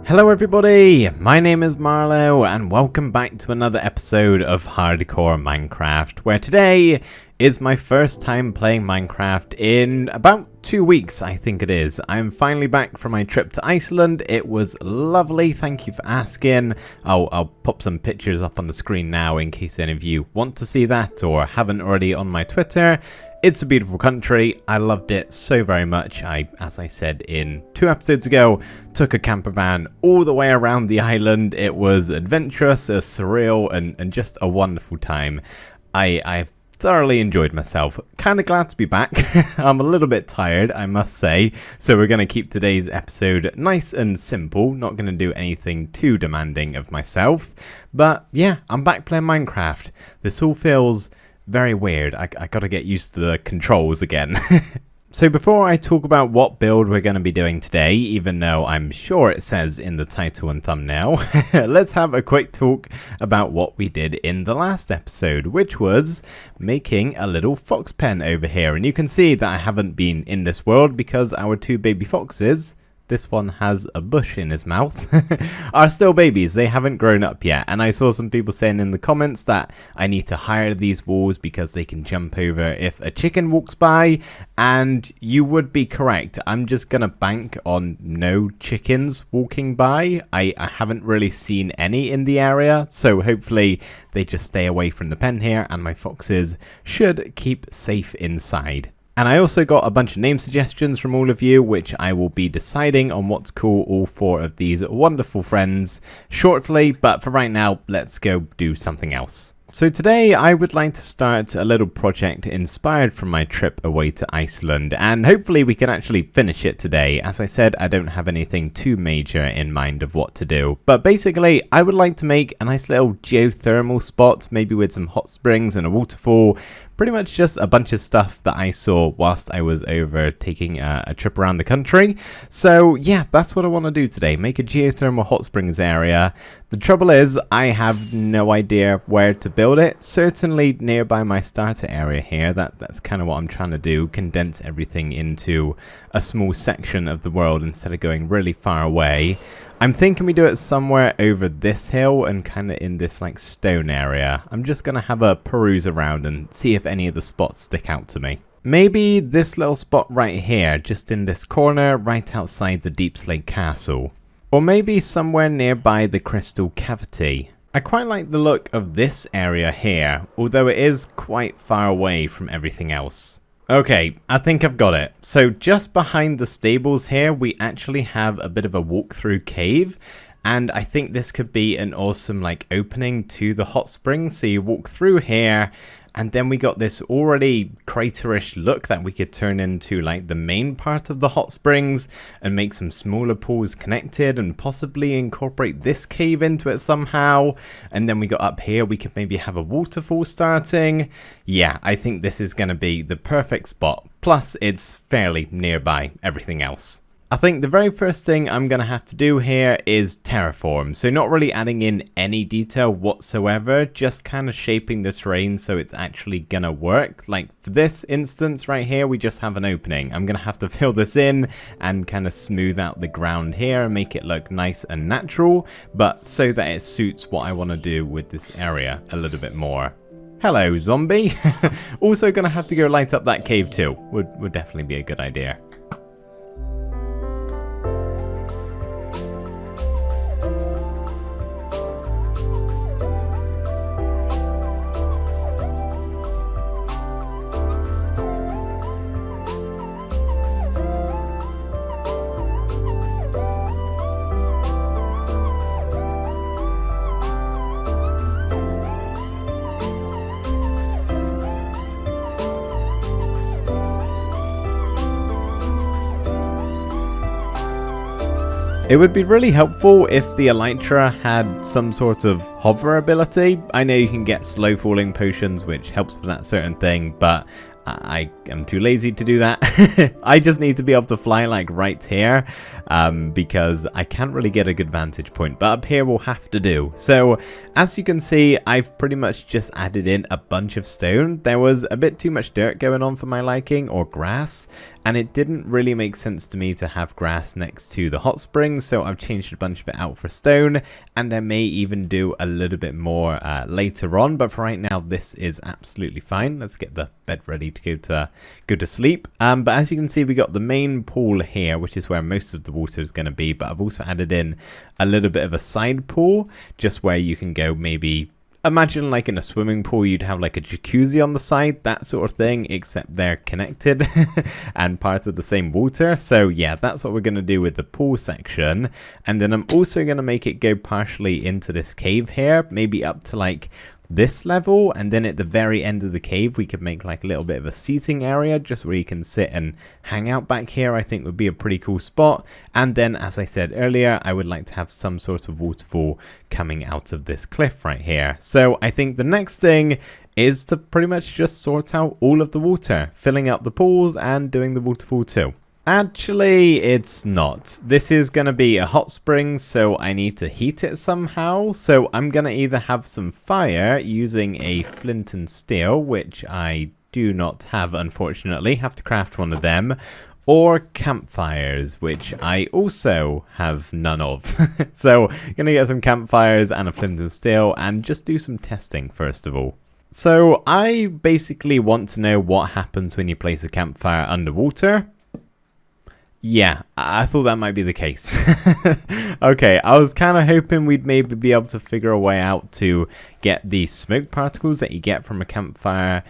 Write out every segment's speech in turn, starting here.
Hello everybody, my name is Marlo and welcome back to another episode of Hardcore Minecraft, where today is my first time playing Minecraft in about 2 weeks, I think it is. I'm finally back from my trip to Iceland. It was lovely, thank you for asking. I'll pop some pictures up on the screen now in case any of you want to see that or haven't already on my Twitter. It's a beautiful country. I loved it so very much. As I said in 2 episodes ago, took a camper van all the way around the island. It was adventurous, surreal, and just a wonderful time. I've thoroughly enjoyed myself. Kind of glad to be back. I'm a little bit tired, I must say. So we're going to keep today's episode nice and simple. Not going to do anything too demanding of myself. But yeah, I'm back playing Minecraft. This all feels very weird. I gotta get used to the controls again. So before I talk about what build we're going to be doing today, even though I'm sure it says in the title and thumbnail, let's have a quick talk about what we did in the last episode, which was making a little fox pen over here. And you can see that I haven't been in this world because our 2 baby foxes, this one has a bush in his mouth, are still babies. They haven't grown up yet. And I saw some people saying in the comments that I need to hire these walls because they can jump over if a chicken walks by. And you would be correct. I'm just going to bank on no chickens walking by. I haven't really seen any in the area. So hopefully they just stay away from the pen here and my foxes should keep safe inside. And I also got a bunch of name suggestions from all of you, which I will be deciding on what to call all 4 of these wonderful friends shortly. But for right now, let's go do something else. So today I would like to start a little project inspired from my trip away to Iceland, and hopefully we can actually finish it today. As I said, I don't have anything too major in mind of what to do, but basically I would like to make a nice little geothermal spot, maybe with some hot springs and a waterfall. Pretty much just a bunch of stuff that I saw whilst I was over taking a trip around the country. So yeah, that's what I want to do today. Make a geothermal hot springs area. The trouble is, I have no idea where to build it. Certainly nearby my starter area here. That's kind of what I'm trying to do. Condense everything into a small section of the world instead of going really far away. I'm thinking we do it somewhere over this hill and kind of in this like stone area. I'm just going to have a peruse around and see if any of the spots stick out to me. Maybe this little spot right here, just in this corner, right outside the Deep Slate Castle. Or maybe somewhere nearby the Crystal Cavity. I quite like the look of this area here, although it is quite far away from everything else. Okay, I think I've got it. So just behind the stables here, we actually have a bit of a walk-through cave. And I think this could be an awesome like opening to the hot springs. So you walk through here, and then we got this already craterish look that we could turn into like the main part of the hot springs and make some smaller pools connected and possibly incorporate this cave into it somehow. And then we got up here, we could maybe have a waterfall starting. Yeah, I think this is going to be the perfect spot. Plus, it's fairly nearby everything else. I think the very first thing I'm going to have to do here is terraform. So not really adding in any detail whatsoever, just kind of shaping the terrain so it's actually going to work. Like for this instance right here, we just have an opening. I'm going to have to fill this in and kind of smooth out the ground here and make it look nice and natural, but so that it suits what I want to do with this area a little bit more. Hello, zombie. Also going to have to go light up that cave too. Would definitely be a good idea. It would be really helpful if the Elytra had some sort of hover ability. I know you can get slow falling potions, which helps for that certain thing, but I am too lazy to do that. I just need to be able to fly like right here, because I can't really get a good vantage point, but up here we'll have to do. So as you can see, I've pretty much just added in a bunch of stone. There was a bit too much dirt going on for my liking, or grass, and it didn't really make sense to me to have grass next to the hot springs, so I've changed a bunch of it out for stone, and I may even do a little bit more later on, but for right now this is absolutely fine. Let's get the bed ready to go to sleep. But as you can see, we got the main pool here, which is where most of the water is going to be, but I've also added in a little bit of a side pool, just where you can go. Maybe imagine like in a swimming pool, you'd have like a jacuzzi on the side, that sort of thing, except they're connected and part of the same water. So yeah, that's what we're going to do with the pool section. And then I'm also going to make it go partially into this cave here, maybe up to like this level, and then at the very end of the cave we could make like a little bit of a seating area just where you can sit and hang out back here. I think would be a pretty cool spot. And then, as I said earlier, I would like to have some sort of waterfall coming out of this cliff right here. So I think the next thing is to pretty much just sort out all of the water, filling up the pools and doing the waterfall too. Actually, it's not. This is going to be a hot spring, so I need to heat it somehow. So I'm going to either have some fire using a flint and steel, which I do not have, unfortunately. Have to craft one of them. Or campfires, which I also have none of. So I'm going to get some campfires and a flint and steel and just do some testing first of all. So I basically want to know what happens when you place a campfire underwater. Yeah, I thought that might be the case. Okay, I was kind of hoping we'd maybe be able to figure a way out to get the smoke particles that you get from a campfire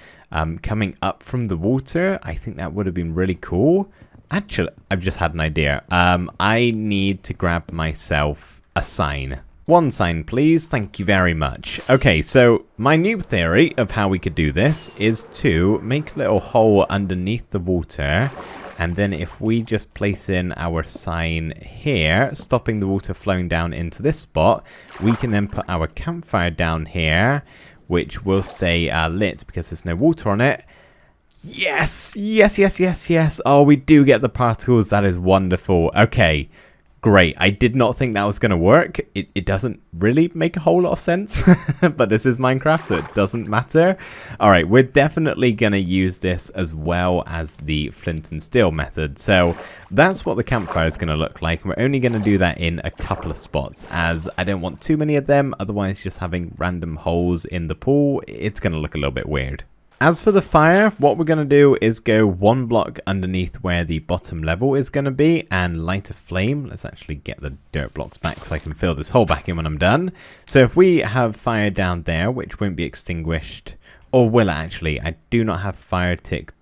coming up from the water. I think that would have been really cool. Actually, I've just had an idea. I need to grab myself a sign. One sign, please. Thank you very much. Okay, so my new theory of how we could do this is to make a little hole underneath the water. And then if we just place in our sign here, stopping the water flowing down into this spot, we can then put our campfire down here, which will stay lit because there's no water on it. Yes, yes, yes, yes, yes. Oh, we do get the particles. That is wonderful. Okay, great. I did not think that was going to work. It doesn't really make a whole lot of sense, but this is Minecraft, so it doesn't matter. All right, we're definitely going to use this as well as the flint and steel method. So that's what the campfire is going to look like. We're only going to do that in a couple of spots, as I don't want too many of them. Otherwise, just having random holes in the pool, it's going to look a little bit weird. As for the fire, what we're going to do is go one block underneath where the bottom level is going to be and light a flame. Let's actually get the dirt blocks back so I can fill this hole back in when I'm done. So if we have fire down there, which won't be extinguished, or will actually, I do not have fire tick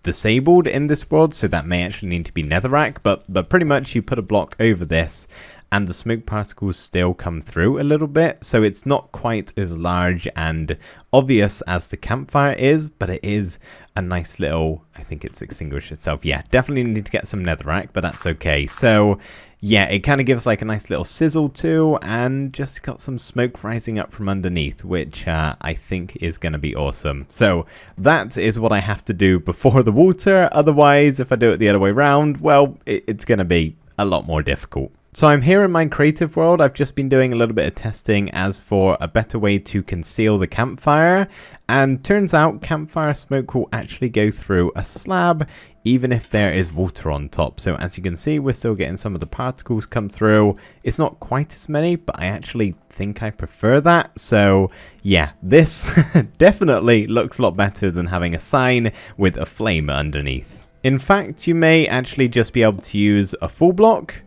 disabled in this world, so that may actually need to be netherrack, but pretty much you put a block over this and the smoke particles still come through a little bit, so it's not quite as large and obvious as the campfire is, but it is a nice little, I think it's extinguished itself. Yeah, definitely need to get some netherrack, but that's okay. So yeah, it kind of gives like a nice little sizzle too, and just got some smoke rising up from underneath, which I think is going to be awesome. So that is what I have to do before the water. Otherwise, if I do it the other way around, well, it's going to be a lot more difficult. So I'm here in my creative world. I've just been doing a little bit of testing as for a better way to conceal the campfire, and turns out campfire smoke will actually go through a slab even if there is water on top. So as you can see, we're still getting some of the particles come through. It's not quite as many, but I actually think I prefer that. So yeah, this definitely looks a lot better than having a sign with a flame underneath. In fact, you may actually just be able to use a full block.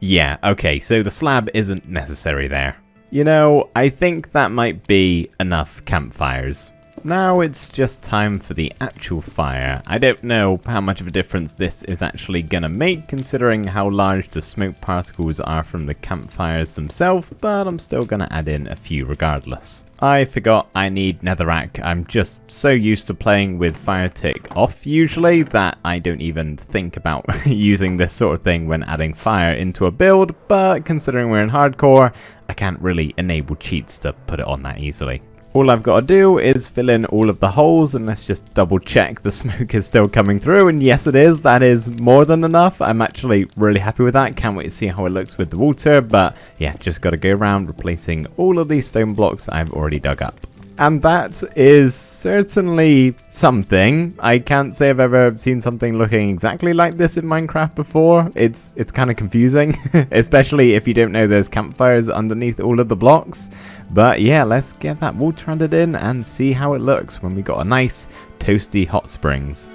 Yeah, okay, so the slab isn't necessary there. You know, I think that might be enough campfires. Now it's just time for the actual fire. I don't know how much of a difference this is actually gonna make, considering how large the smoke particles are from the campfires themselves, but I'm still gonna add in a few regardless. I forgot I need netherrack. I'm just so used to playing with fire tick off usually that I don't even think about using this sort of thing when adding fire into a build, but considering we're in hardcore, I can't really enable cheats to put it on that easily. All I've got to do is fill in all of the holes, and let's just double check the smoke is still coming through. And yes, it is. That is more than enough. I'm actually really happy with that. Can't wait to see how it looks with the water. But yeah, just got to go around replacing all of these stone blocks I've already dug up. And that is certainly something. I can't say I've ever seen something looking exactly like this in Minecraft before. It's kind of confusing, especially if you don't know there's campfires underneath all of the blocks. But yeah, let's get that water added in and see how it looks when we got a nice toasty hot springs.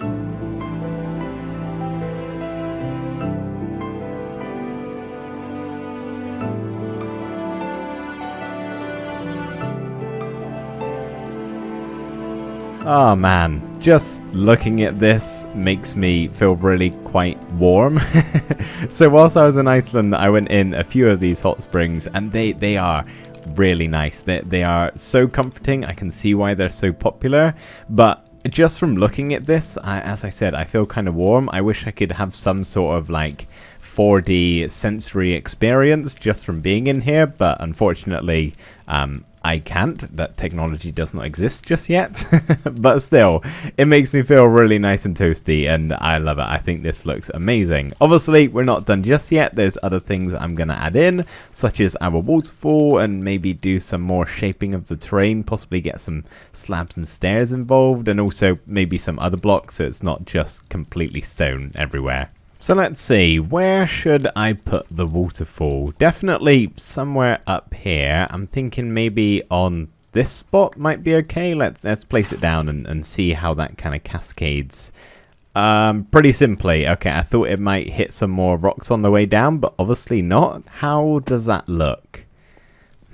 Oh man, just looking at this makes me feel really quite warm. So whilst I was in Iceland, I went in a few of these hot springs, and they are really nice. They are so comforting. I can see why they're so popular, but just from looking at this, as I said, I feel kind of warm. I wish I could have some sort of like 4D sensory experience just from being in here, but unfortunately, I can't. That technology does not exist just yet. But still, it makes me feel really nice and toasty, and I love it. I think this looks amazing. Obviously, we're not done just yet. There's other things I'm going to add in, such as our waterfall, and maybe do some more shaping of the terrain, possibly get some slabs and stairs involved, and also maybe some other blocks so it's not just completely stone everywhere. So let's see, where should I put the waterfall? Definitely somewhere up here. I'm thinking maybe on this spot might be okay. Let's place it down and see how that kind of cascades. Pretty simply. Okay, I thought it might hit some more rocks on the way down, but obviously not. How does that look?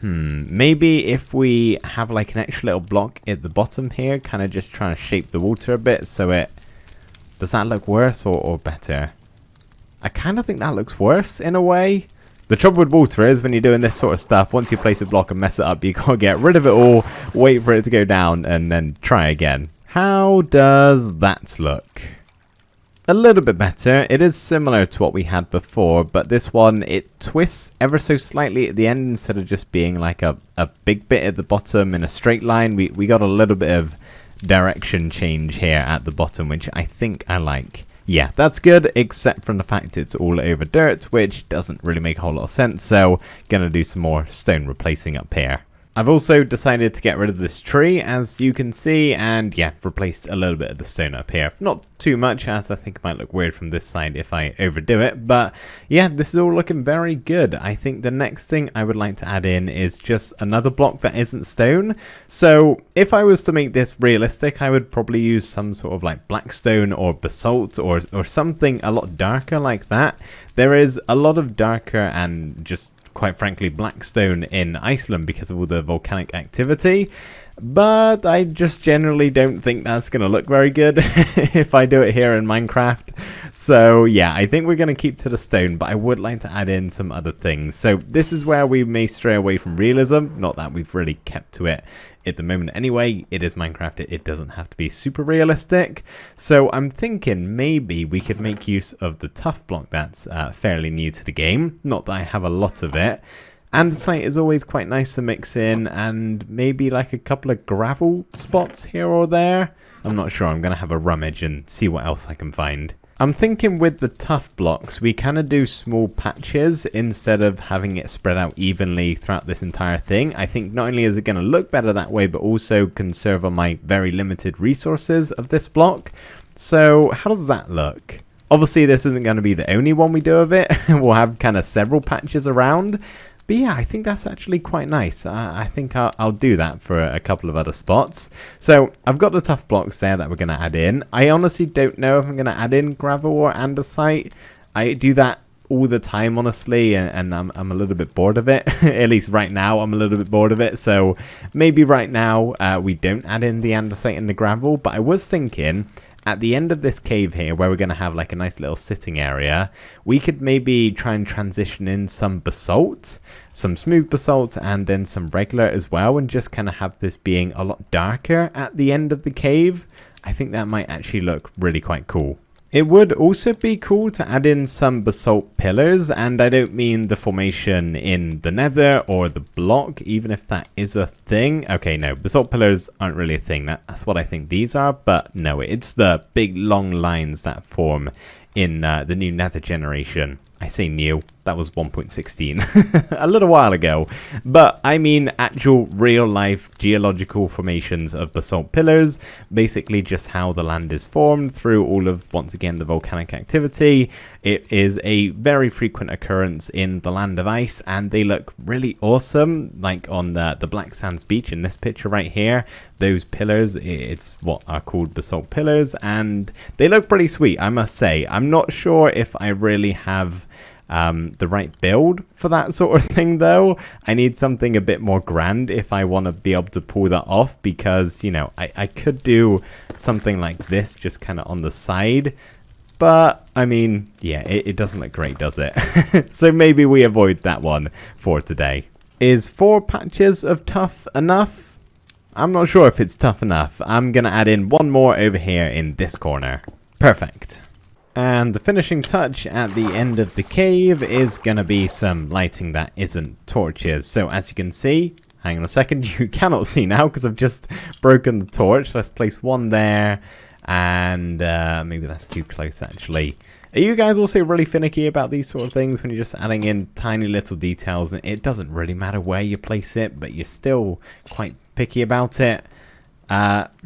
Maybe if we have like an extra little block at the bottom here, kind of just trying to shape the water a bit so it... Does that look worse or better? I kind of think that looks worse in a way. The trouble with water is when you're doing this sort of stuff, once you place a block and mess it up, you gotta get rid of it all, wait for it to go down, and then try again. How does that look? A little bit better. It is similar to what we had before, but this one, it twists ever so slightly at the end instead of just being like a big bit at the bottom in a straight line. We got a little bit of direction change here at the bottom, which I think I like. Yeah, that's good, except from the fact it's all over dirt, which doesn't really make a whole lot of sense, so gonna do some more stone replacing up here. I've also decided to get rid of this tree, as you can see, and yeah, replaced a little bit of the stone up here. Not too much, as I think it might look weird from this side if I overdo it, but yeah, this is all looking very good. I think the next thing I would like to add in is just another block that isn't stone. So if I was to make this realistic, I would probably use some sort of like black stone or basalt or something a lot darker like that. There is a lot of darker and just quite frankly black stone in Iceland because of all the volcanic activity, but I just generally don't think that's gonna look very good if I do it here in Minecraft. So yeah, I think we're gonna keep to the stone, but I would like to add in some other things. So this is where we may stray away from realism, not that we've really kept to it at the moment anyway. It is Minecraft, it doesn't have to be super realistic. So I'm thinking maybe we could make use of the tough block that's fairly new to the game. Not that I have a lot of it. Andesite is always quite nice to mix in, and maybe like a couple of gravel spots here or there. I'm not sure, I'm going to have a rummage and see what else I can find. I'm thinking with the tough blocks, we kind of do small patches instead of having it spread out evenly throughout this entire thing. I think not only is it going to look better that way, but also conserve on my very limited resources of this block. So how does that look? Obviously, this isn't going to be the only one we do of it. We'll have kind of several patches around. But yeah, I think that's actually quite nice. I think I'll do that for a couple of other spots. So I've got the tough blocks there that we're going to add in. I honestly don't know if I'm going to add in gravel or andesite. I do that all the time, honestly, and I'm a little bit bored of it. At least right now, I'm a little bit bored of it. So maybe right now we don't add in the andesite and the gravel. But I was thinking, at the end of this cave here, where we're going to have like a nice little sitting area, we could maybe try and transition in some basalt, some smooth basalt, and then some regular as well, and just kind of have this being a lot darker at the end of the cave. I think that might actually look really quite cool. It would also be cool to add in some basalt pillars, and I don't mean the formation in the nether or the block, even if that is a thing. Okay, no, basalt pillars aren't really a thing. That's what I think these are, but no, it's the big long lines that form in the new nether generation. I say new, that was 1.16, a little while ago. But I mean actual real life geological formations of basalt pillars, basically just how the land is formed through all of, once again, the volcanic activity. It is a very frequent occurrence in the land of ice, and they look really awesome, like on the Black Sands beach in this picture right here. Those pillars, it's what are called basalt pillars, and they look pretty sweet, I must say. I'm not sure if I really have the right build for that sort of thing, though. I need something a bit more grand if I want to be able to pull that off, because, you know, I could do something like this just kind of on the side, but I mean, yeah, it doesn't look great, does it? So maybe we avoid that one for today. Is 4 patches of tough enough? I'm not sure if it's tough enough. I'm gonna add in 1 more over here in this corner. Perfect. And the finishing touch at the end of the cave is going to be some lighting that isn't torches. So as you can see, hang on a second, you cannot see now because I've just broken the torch. Let's place 1 there, and maybe that's too close actually. Are you guys also really finicky about these sort of things when you're just adding in tiny little details and it doesn't really matter where you place it, but you're still quite picky about it?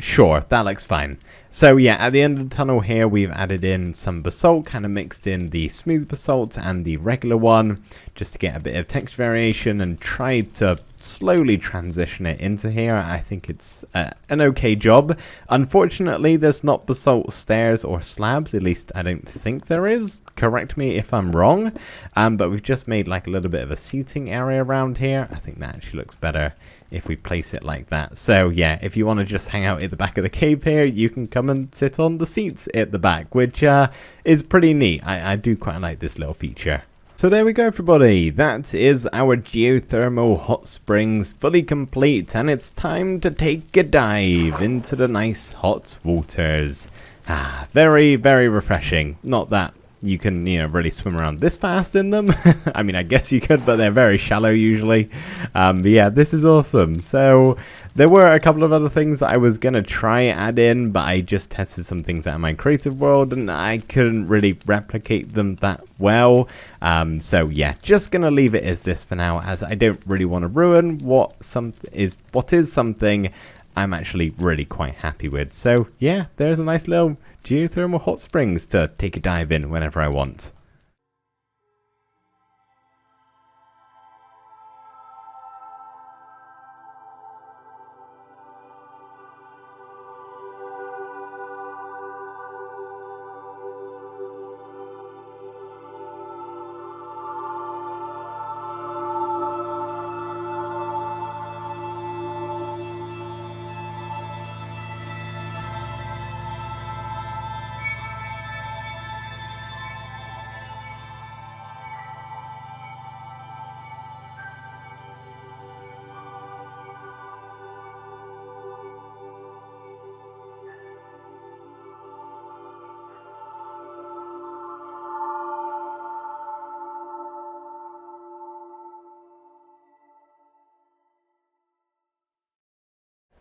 Sure, that looks fine. So yeah, at the end of the tunnel here, we've added in some basalt, kind of mixed in the smooth basalt and the regular one, just to get a bit of texture variation, and tried to slowly transition it into here. I think it's an okay job. Unfortunately, there's not basalt stairs or slabs, at least I don't think there is. Correct me if I'm wrong. But we've just made like a little bit of a seating area around here. I think that actually looks better if we place it like that. So yeah, if you want to just hang out at the back of the cave here, you can come and sit on the seats at the back, which is pretty neat. I do quite like this little feature. So there we go, everybody. That is our geothermal hot springs fully complete, and it's time to take a dive into the nice hot waters. Very, very refreshing. Not that you can, you know, really swim around this fast in them. I mean, I guess you could, but they're very shallow usually. But yeah, this is awesome. So there were a couple of other things that I was going to try add in, but I just tested some things out of my creative world and I couldn't really replicate them that well. So yeah, just going to leave it as this for now, as I don't really want to ruin what is something I'm actually really quite happy with. So yeah, there's a nice little geothermal hot springs to take a dive in whenever I want.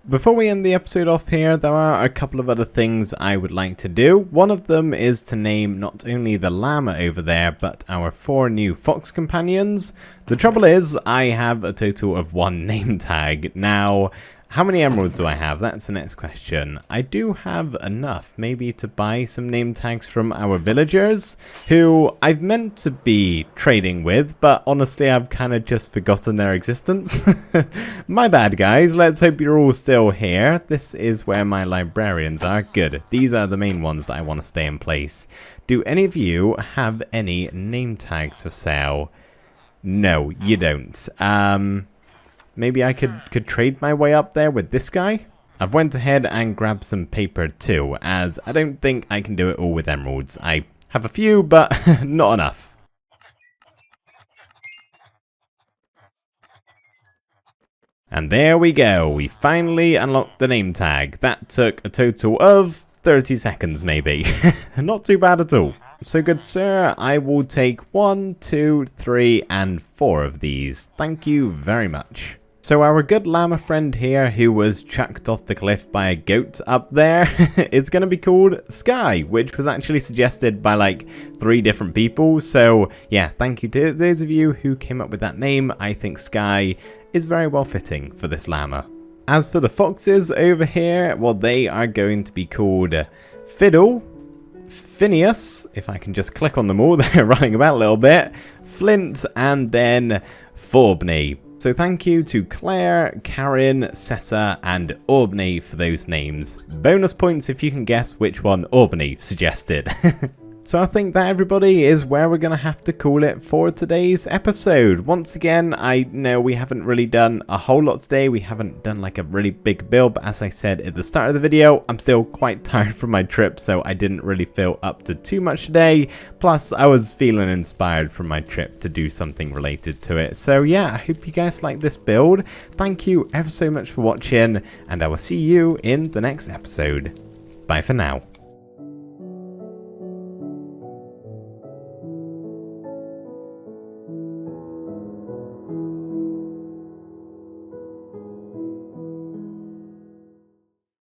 Before we end the episode off here, there are a couple of other things I would like to do. One of them is to name not only the llama over there, but our 4 new fox companions. The trouble is, I have a total of 1 name tag. Now, how many emeralds do I have? That's the next question. I do have enough, maybe to buy some name tags from our villagers, who I've meant to be trading with, but honestly I've kind of just forgotten their existence. My bad, guys. Let's hope you're all still here. This is where my librarians are. Good. These are the main ones that I want to stay in place. Do any of you have any name tags for sale? No, you don't. Maybe I could trade my way up there with this guy? I've went ahead and grabbed some paper too, as I don't think I can do it all with emeralds. I have a few, but not enough. And there we go. We finally unlocked the name tag. That took a total of 30 seconds maybe. Not too bad at all. So good sir, I will take 1, 2, 3 and 4 of these. Thank you very much. So our good llama friend here, who was chucked off the cliff by a goat up there, is going to be called Sky, which was actually suggested by like 3 different people. So yeah, thank you to those of you who came up with that name. I think Sky is very well fitting for this llama. As for the foxes over here, well, they are going to be called Fiddle, Phineas, if I can just click on them all, they're running about a little bit, Flint, and then Forbney. So thank you to Claire, Karen, Sessa, and Orbney for those names. Bonus points if you can guess which one Orbney suggested. So I think that, everybody, is where we're going to have to call it for today's episode. Once again, I know we haven't really done a whole lot today. We haven't done like a really big build, but as I said at the start of the video, I'm still quite tired from my trip, so I didn't really feel up to too much today. Plus, I was feeling inspired from my trip to do something related to it. So yeah, I hope you guys like this build. Thank you ever so much for watching, and I will see you in the next episode. Bye for now.